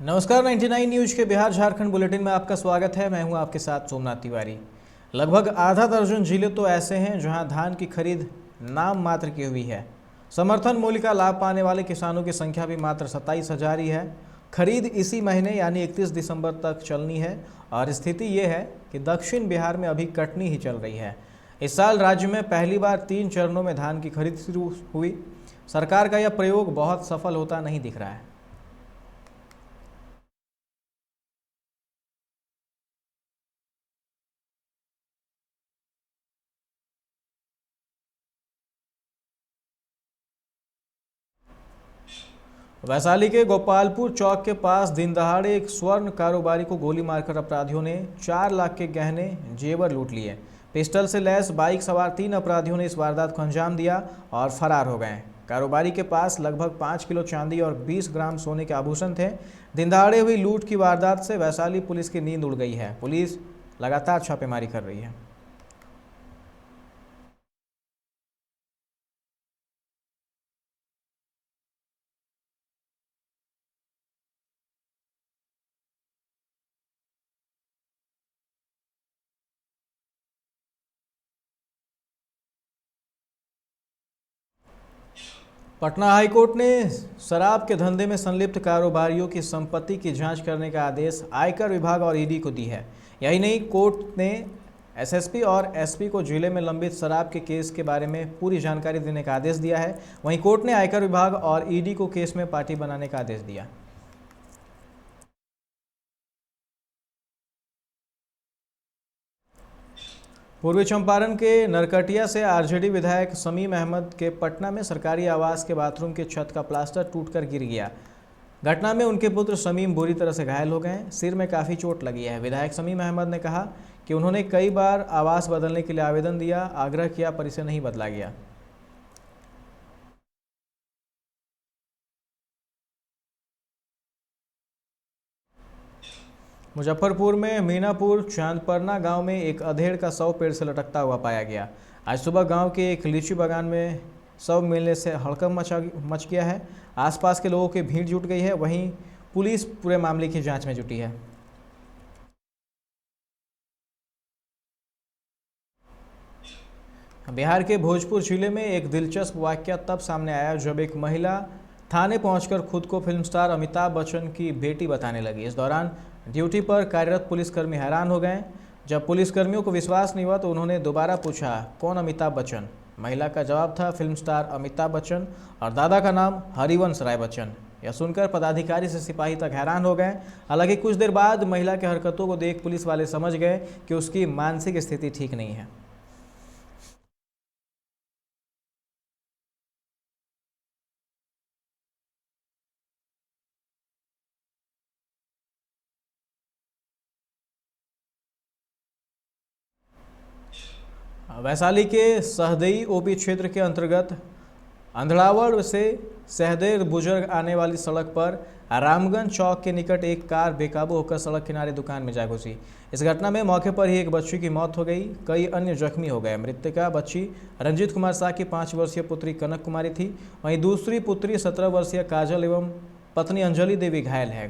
नमस्कार। 99 न्यूज के बिहार झारखंड बुलेटिन में आपका स्वागत है। मैं हूं आपके साथ सोमनाथ तिवारी। लगभग आधा दर्जन जिले तो ऐसे हैं जहां धान की खरीद नाम मात्र की हुई है। समर्थन मूल्य का लाभ पाने वाले किसानों की संख्या भी मात्र 27,000 ही है। खरीद इसी महीने यानी 31 दिसंबर तक चलनी है और स्थिति ये है कि दक्षिण बिहार में अभी कटनी ही चल रही है। इस साल राज्य में पहली बार 3 चरणों में धान की खरीद शुरू हुई। सरकार का यह प्रयोग बहुत सफल होता नहीं दिख रहा है। वैशाली के गोपालपुर चौक के पास दिन दहाड़े एक स्वर्ण कारोबारी को गोली मारकर अपराधियों ने 4 लाख के गहने जेवर लूट लिए। पिस्टल से लैस बाइक सवार 3 अपराधियों ने इस वारदात को अंजाम दिया और फरार हो गए। कारोबारी के पास लगभग 5 किलो चांदी और 20 ग्राम सोने के आभूषण थे। दिन दहाड़े हुई लूट की वारदात से वैशाली पुलिस की नींद उड़ गई है। पुलिस लगातार छापेमारी कर रही है। पटना हाईकोर्ट ने शराब के धंधे में संलिप्त कारोबारियों की संपत्ति की जांच करने का आदेश आयकर विभाग और ईडी को दी है। यही नहीं, कोर्ट ने एसएसपी और एसपी को जिले में लंबित शराब के केस के बारे में पूरी जानकारी देने का आदेश दिया है। वहीं कोर्ट ने आयकर विभाग और ईडी को केस में पार्टी बनाने का आदेश दिया। पूर्वी चंपारण के नरकटिया से आरजेडी विधायक शमीम अहमद के पटना में सरकारी आवास के बाथरूम की छत का प्लास्टर टूटकर गिर गया। घटना में उनके पुत्र शमीम बुरी तरह से घायल हो गए। सिर में काफ़ी चोट लगी है। विधायक शमीम अहमद ने कहा कि उन्होंने कई बार आवास बदलने के लिए आवेदन दिया, आग्रह किया, पर इसे नहीं बदला गया। मुजफ्फरपुर में मीनापुर चांदपरना गांव में एक अधेड़ का शव पेड़ से लटकता हुआ पाया गया। आज सुबह गांव के एक लीची बागान में शव मिलने से हड़कंप मच गया है। आसपास के लोगों की भीड़ जुट गई है। वहीं पुलिस पूरे मामले की जांच में जुटी है। बिहार के भोजपुर जिले में एक दिलचस्प वाकया तब सामने आया जब एक महिला थाने पहुंचकर खुद को फिल्म स्टार अमिताभ बच्चन की बेटी बताने लगी। इस दौरान ड्यूटी पर कार्यरत पुलिसकर्मी हैरान हो गए। जब पुलिसकर्मियों को विश्वास नहीं हुआ तो उन्होंने दोबारा पूछा, कौन अमिताभ बच्चन? महिला का जवाब था फिल्म स्टार अमिताभ बच्चन और दादा का नाम हरिवंश राय बच्चन। यह सुनकर पदाधिकारी से सिपाही तक हैरान हो गए। हालांकि कुछ देर बाद महिला की हरकतों को देख पुलिस वाले समझ गए कि उसकी मानसिक स्थिति ठीक नहीं है। वैशाली के सहदेई ओपी क्षेत्र के अंतर्गत अंधड़ावड़ से सहदेर बुजुर्ग आने वाली सड़क पर रामगंज चौक के निकट एक कार बेकाबू होकर सड़क किनारे दुकान में जा घुसी। इस घटना में मौके पर ही एक बच्ची की मौत हो गई, कई अन्य जख्मी हो गए। मृतका बच्ची रंजीत कुमार शाह की 5 वर्षीय पुत्री कनक कुमारी थी। वहीं दूसरी पुत्री 17 वर्षीय काजल एवं पत्नी अंजलि देवी घायल है।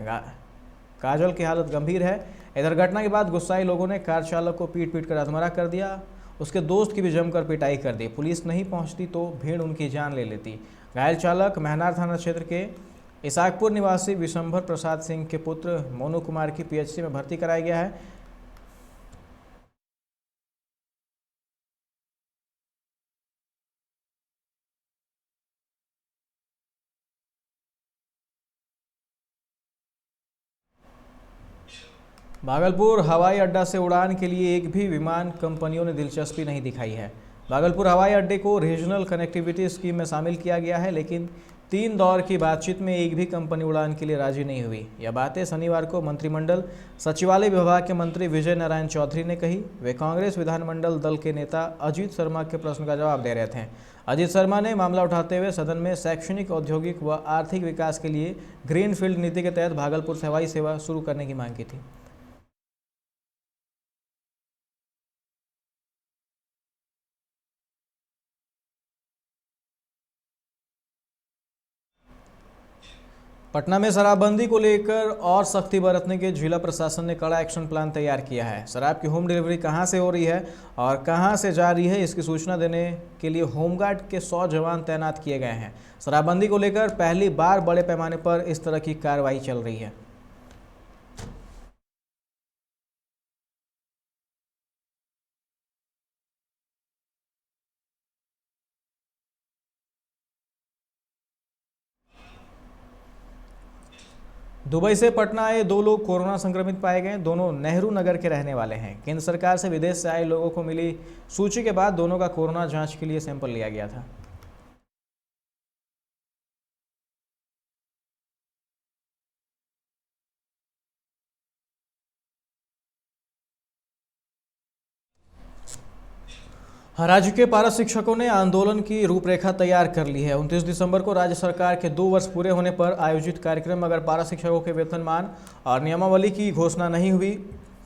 काजल की हालत गंभीर है। इधर घटना के बाद गुस्साए लोगों ने कार चालक को पीट पीट कर अधमरा कर दिया। उसके दोस्त की भी जमकर पिटाई कर दी। पुलिस नहीं पहुंचती तो भीड़ उनकी जान ले लेती। घायल चालक महनार थाना क्षेत्र के इसाकपुर निवासी विशंभर प्रसाद सिंह के पुत्र मोनू कुमार की पीएचसी में भर्ती कराया गया है। भागलपुर हवाई अड्डा से उड़ान के लिए एक भी विमान कंपनियों ने दिलचस्पी नहीं दिखाई है। भागलपुर हवाई अड्डे को रीजनल कनेक्टिविटी स्कीम में शामिल किया गया है, लेकिन 3 दौर की बातचीत में एक भी कंपनी उड़ान के लिए राजी नहीं हुई। यह बातें शनिवार को मंत्रिमंडल सचिवालय विभाग के मंत्री विजय नारायण चौधरी ने कही। वे कांग्रेस विधानमंडल दल के नेता अजीत शर्मा के प्रश्न का जवाब दे रहे थे। अजीत शर्मा ने मामला उठाते हुए सदन में शैक्षणिक, औद्योगिक व आर्थिक विकास के लिए ग्रीनफील्ड नीति के तहत भागलपुर से हवाई सेवा शुरू करने की मांग की थी। पटना में शराबबंदी को लेकर और सख्ती बरतने के जिला प्रशासन ने कड़ा एक्शन प्लान तैयार किया है। शराब की होम डिलीवरी कहां से हो रही है और कहां से जा रही है, इसकी सूचना देने के लिए होमगार्ड के 100 जवान तैनात किए गए हैं। शराबबंदी को लेकर पहली बार बड़े पैमाने पर इस तरह की कार्रवाई चल रही है। दुबई से पटना आए 2 लोग कोरोना संक्रमित पाए गए। दोनों नेहरू नगर के रहने वाले हैं। केंद्र सरकार से विदेश से आए लोगों को मिली सूची के बाद दोनों का कोरोना जांच के लिए सैंपल लिया गया था। राज्य के पारा शिक्षकों ने आंदोलन की रूपरेखा तैयार कर ली है। 29 दिसंबर को राज्य सरकार के 2 वर्ष पूरे होने पर आयोजित कार्यक्रम अगर पारा शिक्षकों के वेतनमान और नियमावली की घोषणा नहीं हुई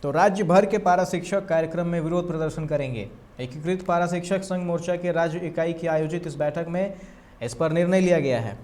तो राज्य भर के पारा शिक्षक कार्यक्रम में विरोध प्रदर्शन करेंगे। एकीकृत पारा शिक्षक संघ मोर्चा के राज्य इकाई की आयोजित इस बैठक में इस पर निर्णय लिया गया है।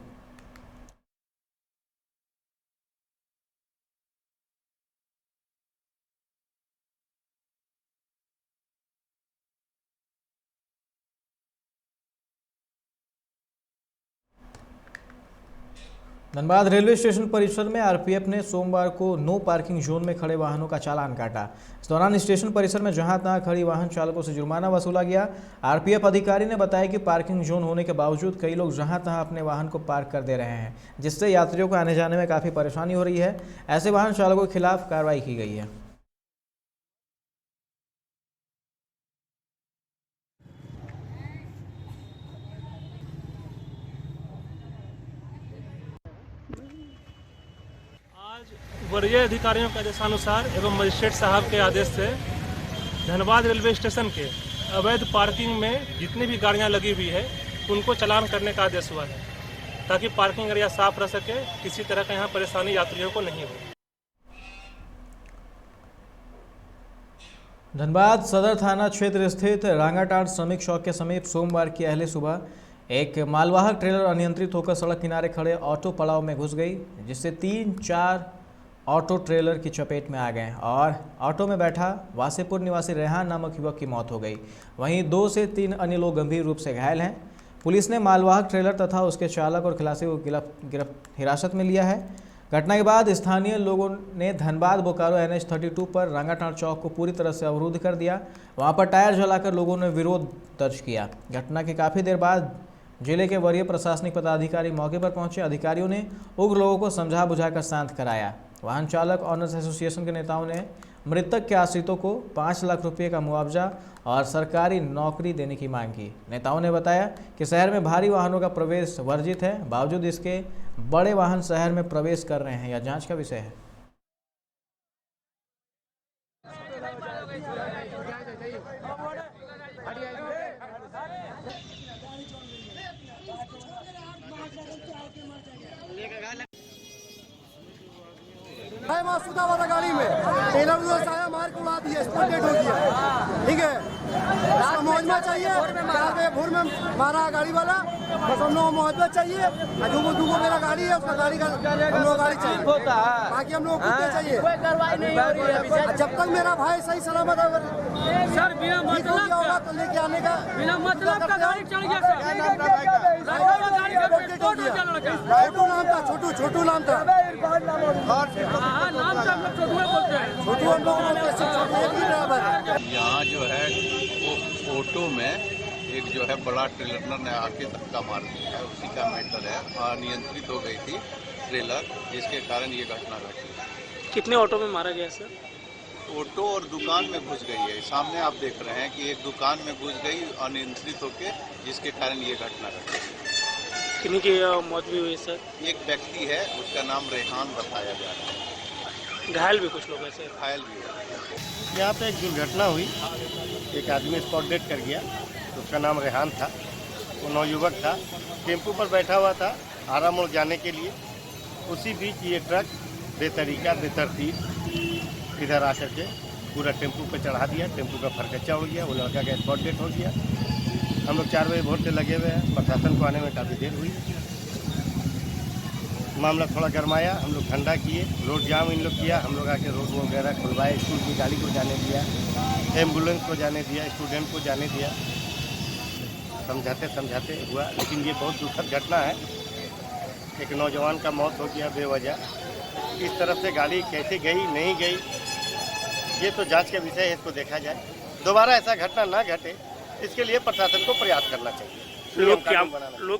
धनबाद रेलवे स्टेशन परिसर में आरपीएफ ने सोमवार को नो पार्किंग जोन में खड़े वाहनों का चालान काटा। इस दौरान स्टेशन परिसर में जहां तहां खड़ी वाहन चालकों से जुर्माना वसूला गया। आरपीएफ अधिकारी ने बताया कि पार्किंग जोन होने के बावजूद कई लोग जहां तहां अपने वाहन को पार्क कर दे रहे हैं, जिससे यात्रियों को आने जाने में काफ़ी परेशानी हो रही है। ऐसे वाहन चालकों के खिलाफ कार्रवाई की गई है। वरीय अधिकारियों के आदेशानुसार एवं मजिस्ट्रेट साहब के आदेश से धनबाद रेलवे स्टेशन के अवैध पार्किंग में जितनी भी गाड़ियां लगी हुई है उनको चालान करने का आदेश हुआ है, ताकि पार्किंग एरिया साफ रह सके, किसी तरह का यहाँ परेशानी यात्रियों को नहीं हो। धनबाद सदर थाना क्षेत्र स्थित रांगाटांड़ श्रमिक चौक के समीप सोमवार की अहले सुबह एक मालवाहक ट्रेलर अनियंत्रित होकर सड़क किनारे खड़े ऑटो पड़ाव में घुस गई, जिससे 3-4 ऑटो ट्रेलर की चपेट में आ गए और ऑटो में बैठा वासेपुर निवासी रेहान नामक युवक की मौत हो गई। वहीं 2 से 3 अन्य लोग गंभीर रूप से घायल हैं। पुलिस ने मालवाहक ट्रेलर तथा उसके चालक और खलासी को हिरासत में लिया है। घटना के बाद स्थानीय लोगों ने धनबाद बोकारो NH32 पर रांगाटांड़ चौक को पूरी तरह से अवरुद्ध कर दिया। वहां पर टायर जलाकर लोगों ने विरोध दर्ज किया। घटना के काफ़ी देर बाद जिले के वरीय प्रशासनिक पदाधिकारी मौके पर पहुंचे। अधिकारियों ने उग्र लोगों को समझा बुझाकर शांत कराया। वाहन चालक ऑनर्स एसोसिएशन के नेताओं ने मृतक के आश्रितों को 5 लाख रुपये का मुआवजा और सरकारी नौकरी देने की मांग की। नेताओं ने बताया कि शहर में भारी वाहनों का प्रवेश वर्जित है, बावजूद इसके बड़े वाहन शहर में प्रवेश कर रहे हैं, यह जांच का विषय है। मासूदा वाला गाड़ी में टेलर उधर से आया, मार को उड़ा दिया, स्पॉटेड हो गया। ठीक है, इसका मुआवजा चाहिए। 4 बजे भोर में मारा गाड़ी वाला, बस हम लोग को मुआवजा चाहिए। दूगो मेरा गाड़ी है, उसका गाड़ी का हम लोग गाड़ी चाहिए, बाकी हम लोग कुत्ते चाहिए। कोई कार्रवाई नहीं हो रही है। जब तक मेरा भाई सही सलामत सर बिना मतलब होगा तो लेके आने का, बिना मतलब का गाड़ी चढ़ गया सर। छोटू नाम था, छोटू नाम था। यहाँ जो है वो ऑटो में एक जो है बड़ा ट्रेलर ने आके धक्का मार दिया है, उसी का मैटर है। अनियंत्रित हो गई थी ट्रेलर, जिसके कारण ये घटना घटी। कितने ऑटो में मारा गया सर? ऑटो और दुकान में घुस गई है। सामने आप देख रहे हैं कि एक दुकान में घुस गई अनियंत्रित होके, जिसके कारण ये घटना घटी। किन्हीं की मौत भी हुई सर? एक व्यक्ति है, उसका नाम रेहान बताया जा रहा है। घायल भी कुछ लोग हैं सर? घायल भी है। यहाँ पे एक दुर्घटना हुई, एक आदमी स्पॉट डेड कर गया। उसका नाम रेहान था, वो नौयुवक था, टेम्पू पर बैठा हुआ था आरा मोड़ जाने के लिए। उसी बीच ये ट्रक बेतरीका बेतरतीब इधर आकर के पूरा टेम्पू पे चढ़ा दिया। टेम्पू का फरकच्चा हो गया, वो लड़का का स्पॉट डेड हो गया। हम लोग 4 बजे भोर से लगे हुए हैं, प्रशासन को आने में काफ़ी देर हुई। मामला थोड़ा गरमाया, हम लोग ठंडा किए, रोड जाम इन लोग किया, हम लोग आके रोड वगैरह खुलवाए, स्कूल की गाड़ी को जाने दिया, एम्बुलेंस को जाने दिया, स्टूडेंट को जाने दिया, समझाते समझाते हुआ। लेकिन ये बहुत दुखद घटना है, एक नौजवान का मौत हो गया बेवजह। इस तरफ से गाड़ी कैसे गई नहीं गई ये तो जांच का विषय है, इसको देखा जाए। दोबारा ऐसा घटना ना घटे इसके लिए प्रशासन को प्रयास करना चाहिए। लोग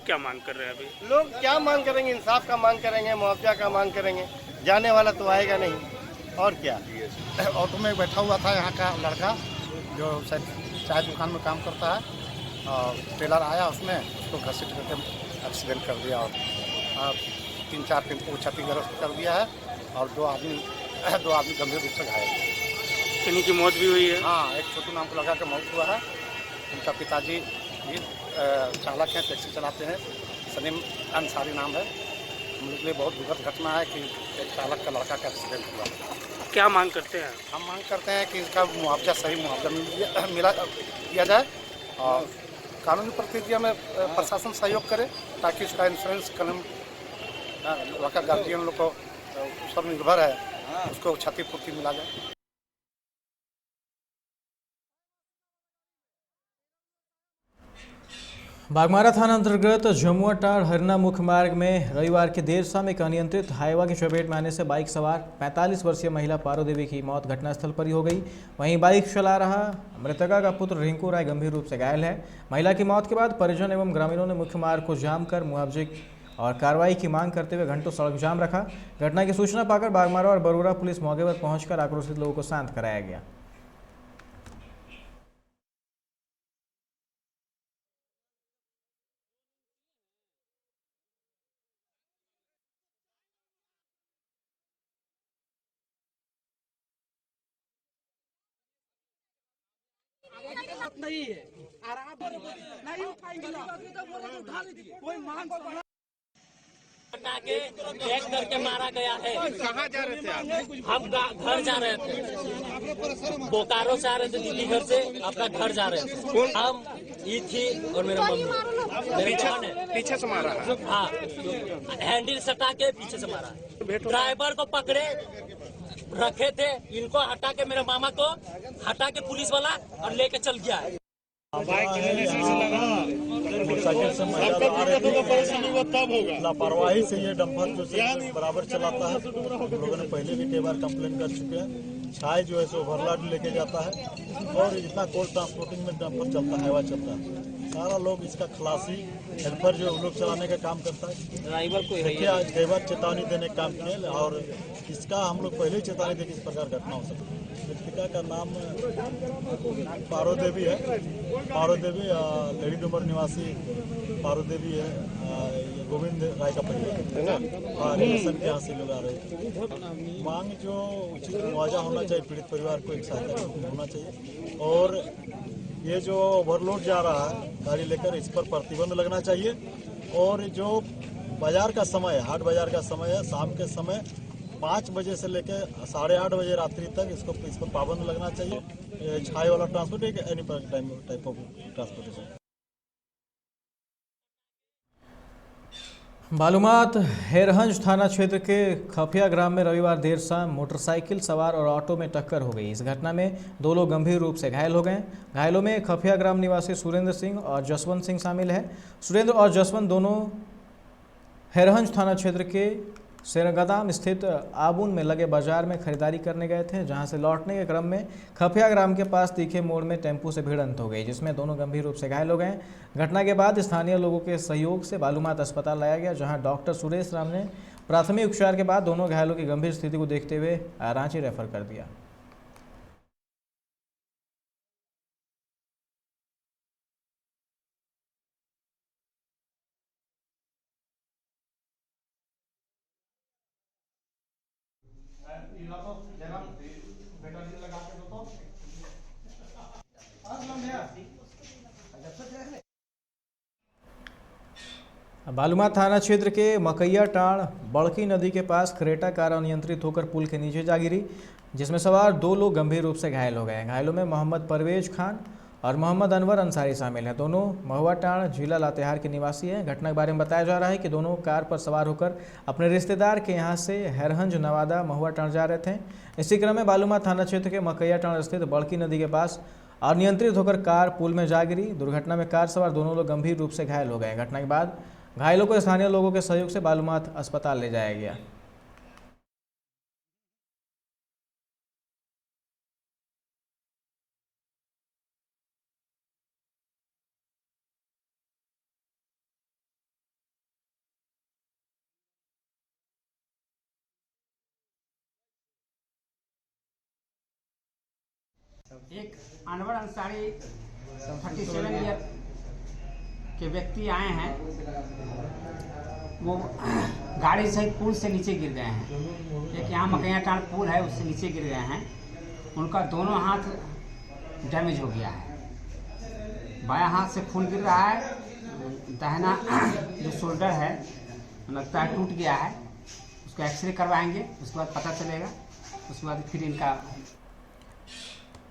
क्या मांग कर रहे हैं अभी? लोग क्या मांग करेंगे? इंसाफ का मांग करेंगे, मुआवजा का मांग करेंगे। जाने वाला तो आएगा नहीं, और क्या। ऑटो में बैठा हुआ था यहाँ का लड़का जो शायद चाय दुकान में काम करता है, और ट्रेलर आया, उसने उसको घसीट करके एक्सीडेंट कर दिया और 3-4 टेम्पो क्षतिग्रस्त कर दिया है, और दो आदमी गंभीर रूप से घायल। किन्हीं की मौत भी हुई है? हाँ, एक छोटू नाम का लड़का का मौत हुआ है। उनका पिताजी भी चालक हैं, टैक्सी चलाते हैं, सलीम अंसारी नाम है। हम लोग के लिए बहुत दुखद घटना है कि एक चालक का लड़का का एक्सीडेंट हुआ। क्या मांग करते हैं? हम मांग करते हैं कि इसका मुआवजा, सही मुआवजा मिला दिया जाए, और कानूनी प्रक्रिया में प्रशासन सहयोग करे, ताकि उसका इंश्योरेंस क्लेम लड़का गार्जियन लोग को उस पर निर्भर है, उसको क्षतिपूर्ति मिला जाए। बागमारा थाना अंतर्गत जमुआटाड़ हरना मुख्य मार्ग में रविवार की देर शाम एक अनियंत्रित हाईवा की चपेट में आने से बाइक सवार 45 वर्षीय महिला पारो देवी की मौत घटनास्थल पर ही हो गई। वहीं बाइक चला रहा मृतका का पुत्र रिंकू राय गंभीर रूप से घायल है। महिला की मौत के बाद परिजन एवं ग्रामीणों ने मुख्य मार्ग को जाम कर मुआवजे और कार्रवाई की मांग करते हुए घंटों सड़क जाम रखा। घटना की सूचना पाकर बागमारा और बरोरा पुलिस मौके पर पहुंचकर आक्रोशित लोगों को शांत कराया गया। नहीं है, आराम नहीं उठाएंगे, उठा लीजिए, कोई मांग के चेक करके मारा गया है। कहाँ जा रहे थे आप? हम घर जा रहे थे, बोकारो से आ रहे थे, दिल्ली घर से अपना घर जा रहे थे। हम ये थी और मेरा मम्मी, मेरे पीछे से मारा है? हाँ, हैंडल सटा के पीछे से मारा। ड्राइवर को पकड़े रखे थे, इनको हटा के, मेरे मामा को हटा के पुलिस वाला और लेके चल गया है। मोटरसाइकिल से लापरवाही से ये डंपर जो है बराबर चलाता है। हम लोगों ने पहले भी कई बार कंप्लेन कर चुके हैं। छाई जो है सो ओवरलोड लेके जाता है, और इतना कोल्ड ट्रांसपोर्टिंग में डंपर चलता है, हवा चलता है। सारा लोग इसका खलासी हेल्पर जो लोग चलाने का काम करता है, ड्राइवर को कई बार चेतावनी देने का काम किए, और इसका हम लोग पहले ही चेतावनी दे कि इस प्रकार घटना हो सकती है। मृतिका का नाम पारो देवी है। पारो देवी लेडी डुमर निवासी पारो देवी है। ये गोविंद राय का परिवार रिलेशन के यहाँ से लोग आ रहे थे। मांग जो उचित मुआवजा होना चाहिए, पीड़ित परिवार को एक सहायता होना चाहिए, और ये जो ओवरलोड जा रहा है गाड़ी लेकर, इस पर प्रतिबंध लगना चाहिए। और जो बाजार का समय है, हाट बाजार का समय है, शाम के समय 5 बजे से लेकर 8:30 बजे रात्रि तक इस पर पाबंद लगना चाहिए। छाई वाला transport, any type of transportation. मालूमात हैरहंज थाना क्षेत्र के खफिया ग्राम में रविवार देर शाम मोटरसाइकिल सवार और ऑटो में टक्कर हो गई। इस घटना में 2 लोग गंभीर रूप से घायल हो गए। घायलों में खफिया ग्राम निवासी सुरेंद्र सिंह और जसवंत सिंह शामिल है। सुरेंद्र और जसवंत दोनों हैरहंज थाना क्षेत्र के सेरगदाम स्थित आबुन में लगे बाजार में खरीदारी करने गए थे, जहां से लौटने के क्रम में खफिया ग्राम के पास तीखे मोड़ में टेम्पो से भिड़ंत हो गई, जिसमें दोनों गंभीर रूप से घायल हो गए। घटना के बाद स्थानीय लोगों के सहयोग से बालूमात अस्पताल लाया गया, जहां डॉक्टर सुरेश राम ने प्राथमिक उपचार के बाद दोनों घायलों की गंभीर स्थिति को देखते हुए रांची रेफर कर दिया। बालूमात थाना क्षेत्र के मकैया टाड़ बड़की नदी के पास क्रेटा कार अनियंत्रित होकर पुल के नीचे जा गिरी, जिसमें सवार 2 लोग गंभीर रूप से घायल हो गए। घायलों में मोहम्मद परवेज खान और मोहम्मद अनवर अंसारी शामिल हैं। दोनों महुआटांड़ जिला लातेहार के निवासी हैं। घटना के बारे में बताया जा रहा है कि दोनों कार पर सवार होकर अपने रिश्तेदार के यहां से हैरहंज नवादा महुआटांड़ जा रहे थे। इसी क्रम में बालूमाथ थाना क्षेत्र के मकैयाटांड़ स्थित बड़की नदी के पास अनियंत्रित होकर कार पुल में जा गिरी। दुर्घटना में कार सवार दोनों लोग गंभीर रूप से घायल हो गए। घटना के बाद घायलों को स्थानीय लोगों के सहयोग से बालूमाथ अस्पताल ले जाया गया। एक अनवर अंसारी 37 ईयर के व्यक्ति आए हैं। वो गाड़ी से पुल से नीचे गिर गए हैं। एक यहाँ मकैयाटांड़ पुल है, उससे नीचे गिर गए हैं। उनका दोनों हाथ डैमेज हो गया है। बायां हाथ से खून गिर रहा है, दाहिना जो शोल्डर है लगता है टूट गया है। उसका एक्सरे करवाएंगे, उसके बाद पता चलेगा। उसके बाद फिर इनका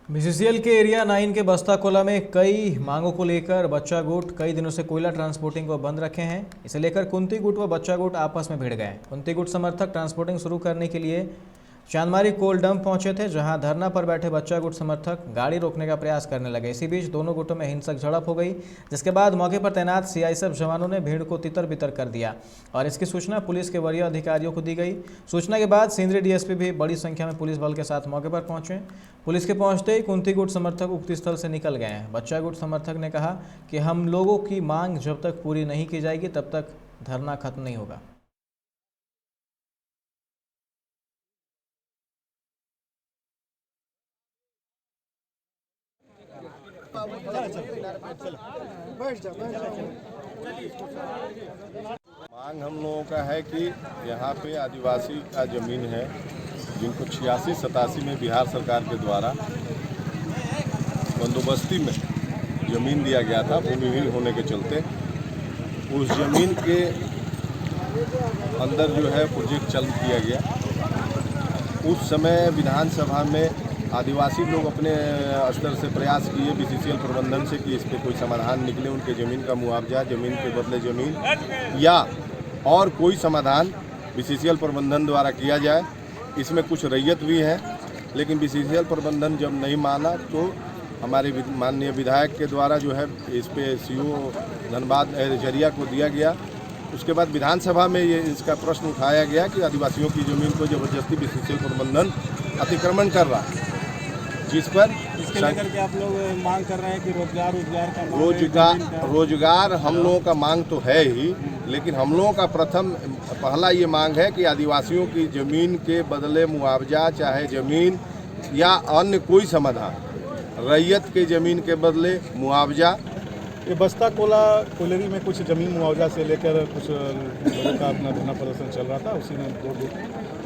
बीसीसीएल के एरिया 9 के बस्ता कोला में कई मांगों को लेकर बच्चा गुट कई दिनों से कोयला ट्रांसपोर्टिंग को बंद रखे हैं। इसे लेकर कुंती गुट व बच्चा गुट आपस में भिड़ गए। कुंती गुट समर्थक ट्रांसपोर्टिंग शुरू करने के लिए चांदमारी कोल डंप पहुंचे थे, जहां धरना पर बैठे बच्चा गुट समर्थक गाड़ी रोकने का प्रयास करने लगे। इसी बीच दोनों गुटों में हिंसक झड़प हो गई, जिसके बाद मौके पर तैनात सीआईएसएफ जवानों ने भीड़ को तितर बितर कर दिया और इसकी सूचना पुलिस के वरीय अधिकारियों को दी गई। सूचना के बाद सिंदरी डीएसपी भी बड़ी संख्या में पुलिस बल के साथ मौके पर पहुंचे। पुलिस के पहुंचते ही कुंती गुट समर्थक उक्त स्थल से निकल गए हैं। बच्चा गुट समर्थक ने कहा कि हम लोगों की मांग जब तक पूरी नहीं की जाएगी तब तक धरना खत्म नहीं होगा। मांग हम लोगों का है कि यहाँ पे आदिवासी का ज़मीन है, जिनको 86-87 में बिहार सरकार के द्वारा बंदोबस्ती में ज़मीन दिया गया था भूमिहीन होने के चलते। उस ज़मीन के अंदर जो है प्रोजेक्ट चालू किया गया। उस समय विधानसभा में आदिवासी लोग अपने स्तर से प्रयास किए बीसीसीएल प्रबंधन से कि इस पर कोई समाधान निकले, उनके ज़मीन का मुआवजा, ज़मीन के बदले ज़मीन या और कोई समाधान बीसीसीएल प्रबंधन द्वारा किया जाए। इसमें कुछ रैयत भी है, लेकिन बीसीसीएल प्रबंधन जब नहीं माना तो हमारे माननीय विधायक के द्वारा जो है इस पे सीओ धनबाद जरिया को दिया गया। उसके बाद विधानसभा में ये इसका प्रश्न उठाया गया कि आदिवासियों की ज़मीन को ज़बरदस्ती बीसीसीएल प्रबंधन अतिक्रमण कर रहा है, जिस पर इसके लेकर के आप लोग मांग कर रहे हैं कि रोजगार हम लोगों का मांग तो है ही, लेकिन हम लोगों का पहला ये मांग है कि आदिवासियों की ज़मीन के बदले मुआवजा, चाहे ज़मीन या अन्य कोई समाधान, रैयत के ज़मीन के बदले मुआवजा। ये बस्ता कोला कोयलरी में कुछ ज़मीन मुआवजा से लेकर कुछ लोगों का अपना धरना प्रदर्शन चल रहा था। उसी में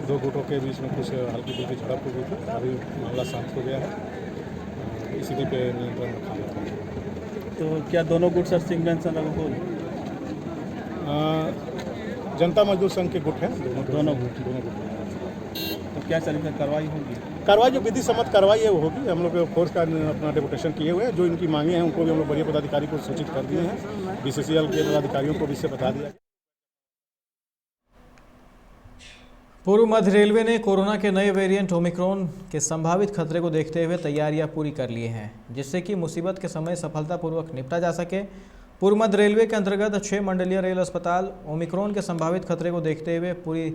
दो गुटों के बीच में कुछ हल्की फुल्की झड़प हो गई थी। अभी मामला शांत हो गया है, इसी पे नियंत्रण रखा गया। तो क्या दोनों गुट सर सिंगमेंशन हो? जनता मजदूर संघ के गुट हैं दोनों गुट। तो क्या सर इनमें कार्रवाई होगी? कार्रवाई जो विधि सम्मत कार्रवाई है वो होगी। हम लोग फोर्स का अपना डेपुटेशन किए हुए हैं। जो इनकी मांगे हैं उनको भी हम लोग वरीय पदाधिकारी को सूचित कर दिए हैं। बीसीसीएल के पदाधिकारियों को भी इससे बता दिया। पूर्व मध्य रेलवे ने कोरोना के नए वेरिएंट ओमिक्रॉन के संभावित खतरे को देखते हुए तैयारियां पूरी कर ली हैं, जिससे कि मुसीबत के समय सफलतापूर्वक निपटा जा सके। पूर्व मध्य रेलवे के अंतर्गत 6 मंडलीय रेल अस्पताल ओमिक्रॉन के संभावित खतरे को देखते हुए पूरी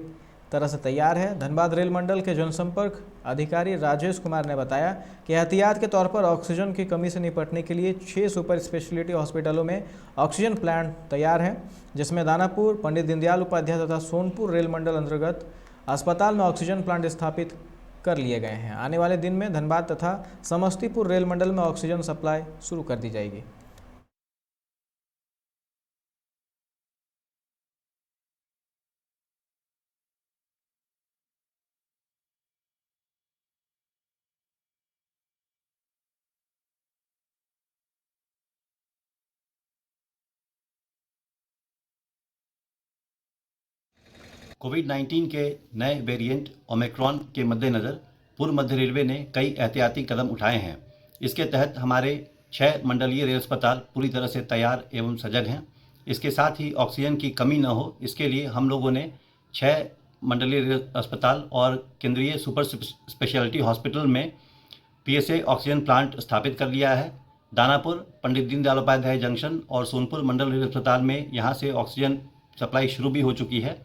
तरह से तैयार है। धनबाद रेल मंडल के जनसंपर्क अधिकारी राजेश कुमार ने बताया कि एहतियात के तौर पर ऑक्सीजन की कमी से निपटने के लिए 6 सुपर स्पेशलिटी हॉस्पिटलों में ऑक्सीजन प्लांट तैयार है, जिसमें दानापुर, पंडित दीनदयाल उपाध्याय तथा सोनपुर रेल मंडल अंतर्गत अस्पताल में ऑक्सीजन प्लांट स्थापित कर लिए गए हैं। आने वाले दिन में धनबाद तथा समस्तीपुर रेल मंडल में ऑक्सीजन सप्लाई शुरू कर दी जाएगी। कोविड-19 के नए वेरिएंट ओमिक्रॉन के मद्देनज़र पूर्व मध्य रेलवे ने कई एहतियाती कदम उठाए हैं। इसके तहत हमारे 6 मंडलीय रेल अस्पताल पूरी तरह से तैयार एवं सजग हैं। इसके साथ ही ऑक्सीजन की कमी न हो, इसके लिए हम लोगों ने 6 मंडलीय रेल अस्पताल और केंद्रीय सुपर स्पेशलिटी हॉस्पिटल में PSA ऑक्सीजन प्लांट स्थापित कर लिया है। दानापुर, पंडित दीनदयाल उपाध्याय जंक्शन और सोनपुर मंडल रेल अस्पताल में यहाँ से ऑक्सीजन सप्लाई शुरू भी हो चुकी है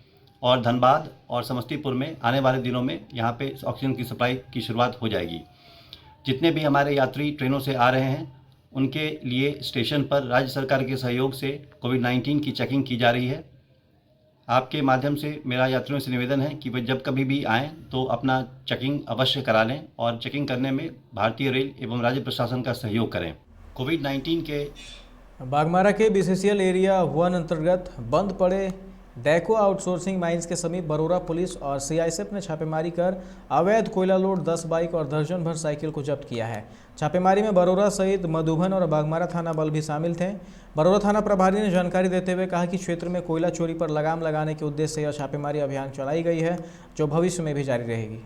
और धनबाद और समस्तीपुर में आने वाले दिनों में यहाँ पे ऑक्सीजन की सप्लाई की शुरुआत हो जाएगी। जितने भी हमारे यात्री ट्रेनों से आ रहे हैं उनके लिए स्टेशन पर राज्य सरकार के सहयोग से कोविड-19 की चेकिंग की जा रही है। आपके माध्यम से मेरा यात्रियों से निवेदन है कि वे जब कभी भी आएँ तो अपना चेकिंग अवश्य करा लें और चेकिंग करने में भारतीय रेल एवं राज्य प्रशासन का सहयोग करें। कोविड-19 के बागमारा के BCCL एरिया 1 अंतर्गत बंद पड़े डैको आउटसोर्सिंग माइंस के समीप बरोरा पुलिस और CISF ने छापेमारी कर अवैध कोयला लोड 10 बाइक और दर्जन भर साइकिल को जब्त किया है। छापेमारी में बरोरा सहित मधुबन और बागमारा थाना बल भी शामिल थे। बरोरा थाना प्रभारी ने जानकारी देते हुए कहा कि क्षेत्र में कोयला चोरी पर लगाम लगाने के उद्देश्य से यह छापेमारी अभियान चलाई गई है, जो भविष्य में भी जारी रहेगी।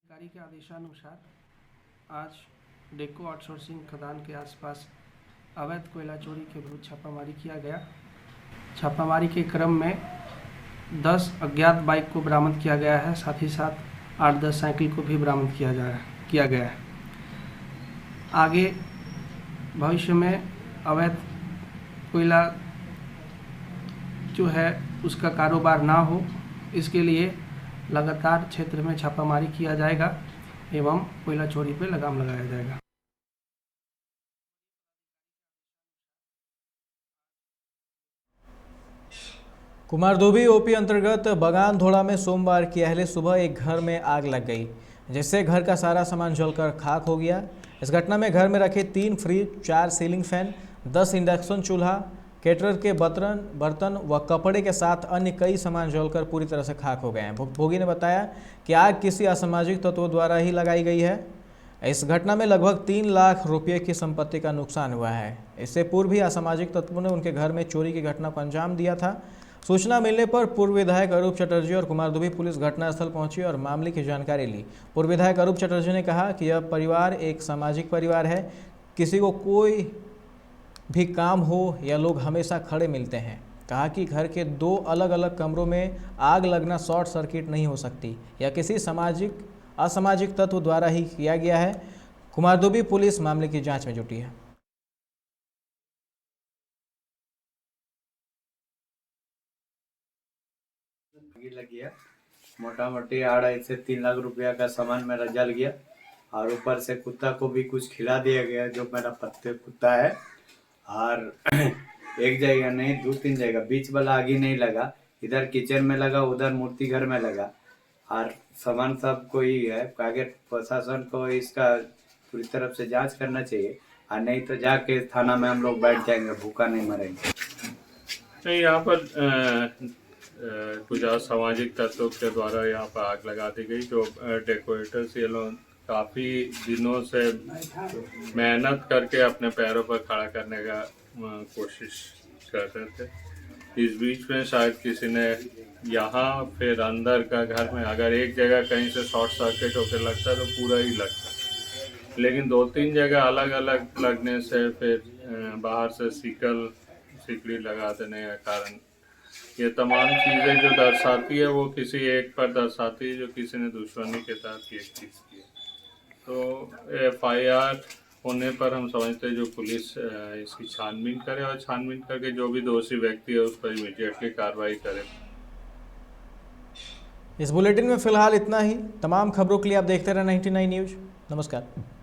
अधिकारी के आदेशानुसार आज डेको आउटसोर्सिंग खदान के आसपास अवैध कोयला चोरी के विरुद्ध छापामारी किया गया। छापामारी के क्रम में 10 अज्ञात बाइक को बरामद किया गया है, साथ ही साथ 8-10 साइकिल को भी बरामद किया गया है। आगे भविष्य में अवैध कोयला जो है उसका कारोबार ना हो, इसके लिए लगातार क्षेत्र में छापामारी किया जाएगा एवं कोयला चोरी पर लगाम लगाया जाएगा। कुमारधुबी OP अंतर्गत बगान धोड़ा में सोमवार की अहले सुबह एक घर में आग लग गई, जिससे घर का सारा सामान जलकर खाक हो गया। इस घटना में घर में रखे 3 फ्रिज, 4 सीलिंग फैन, 10 इंडक्शन चूल्हा, केटरर के बर्तन व कपड़े के साथ अन्य कई सामान जलकर पूरी तरह से खाक हो गए हैं। भोगी ने बताया कि आग किसी असामाजिक तत्वों द्वारा ही लगाई गई है। इस घटना में लगभग 3 लाख रुपये की संपत्ति का नुकसान हुआ है। इससे पूर्व भी असामाजिक तत्वों ने उनके घर में चोरी की घटना को अंजाम दिया था। सूचना मिलने पर पूर्व विधायक अरूप चटर्जी और कुमारधुबी पुलिस घटनास्थल पहुंची और मामले की जानकारी ली। पूर्व विधायक अरूप चटर्जी ने कहा कि यह परिवार एक सामाजिक परिवार है, किसी को कोई भी काम हो या लोग हमेशा खड़े मिलते हैं। कहा कि घर के 2 अलग अलग कमरों में आग लगना शॉर्ट सर्किट नहीं हो सकती, यह किसी असामाजिक तत्व द्वारा ही किया गया है। कुमारधुबी पुलिस मामले की जांच में जुटी है। लग गया, मोटा मोटी 2.5 से 3 लाख रुपया का सामान मेरा जल गया और ऊपर से कुत्ता को भी कुछ खिला दिया गया, जो मेरा पत्ते कुत्ता है। और एक जगह नहीं 2-3 जगह, बीच वाला आग ही नहीं लगा, इधर किचन में लगा, उधर मूर्ति घर में लगा और सामान सब कोई है। आगे प्रशासन को इसका पूरी तरफ से जांच करना चाहिए, और नहीं तो जाके थाना में हम लोग बैठ जाएंगे, भूखा नहीं मरेंगे। नहीं, यहाँ पर कुछ असामाजिक तत्वों के द्वारा यहाँ पर आग लगा दी गई, जो डेकोरेटर्स ये लोग काफ़ी दिनों से मेहनत करके अपने पैरों पर खड़ा करने का कोशिश कर रहे थे। इस बीच में शायद किसी ने यहाँ फिर अंदर का घर में अगर एक जगह कहीं से शॉर्ट सर्किट होकर लगता तो पूरा ही लगता, लेकिन 2-3 जगह अलग अलग लगने से फिर बाहर से सिकड़ी लगा देने के कारण ये तमाम चीज़ें जो दर्शाती है वो किसी एक पर दर्शाती है जो किसी ने दुश्मनी के तहत ये चीज़ की। तो FIR होने पर हम समझते हैं जो पुलिस इसकी छानबीन करे और छानबीन करके जो भी दोषी व्यक्ति है उस पर इमीडिएटली कार्रवाई करे। इस बुलेटिन में फिलहाल इतना ही। तमाम खबरों के लिए आप देखते रहें 99 न्यूज़। नमस्कार।